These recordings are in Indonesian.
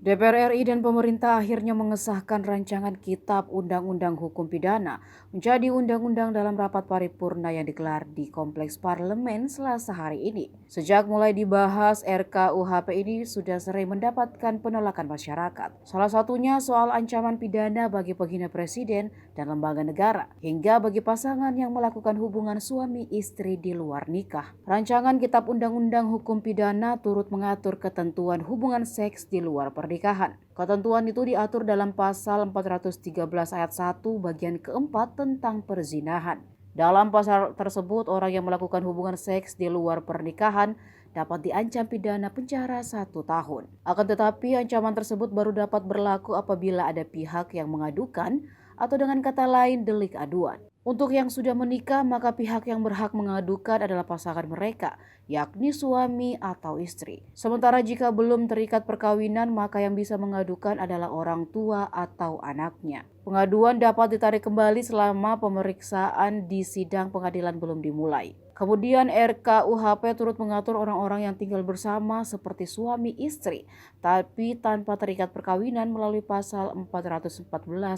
DPR RI dan pemerintah akhirnya mengesahkan rancangan Kitab Undang-Undang Hukum Pidana menjadi undang-undang dalam rapat paripurna yang digelar di Kompleks Parlemen Selasa hari ini. Sejak mulai dibahas, RKUHP ini sudah sering mendapatkan penolakan masyarakat. Salah satunya soal ancaman pidana bagi penghina presiden dan lembaga negara, hingga bagi pasangan yang melakukan hubungan suami istri di luar nikah. Rancangan Kitab Undang-Undang Hukum Pidana turut mengatur ketentuan hubungan seks di luar pernikahan. Ketentuan itu diatur dalam pasal 413 ayat 1 bagian keempat tentang perzinahan. Dalam pasal tersebut, orang yang melakukan hubungan seks di luar pernikahan dapat diancam pidana penjara 1 tahun. Akan tetapi, ancaman tersebut baru dapat berlaku apabila ada pihak yang mengadukan atau dengan kata lain delik aduan. Untuk yang sudah menikah, maka pihak yang berhak mengadukan adalah pasangan mereka, yakni suami atau istri. Sementara jika belum terikat perkawinan, maka yang bisa mengadukan adalah orang tua atau anaknya. Pengaduan dapat ditarik kembali selama pemeriksaan di sidang pengadilan belum dimulai. Kemudian RKUHP turut mengatur orang-orang yang tinggal bersama seperti suami istri, tapi tanpa terikat perkawinan melalui pasal 414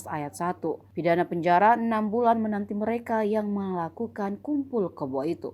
ayat 1. Pidana penjara 6 bulan menanti mereka yang melakukan kumpul kebo itu.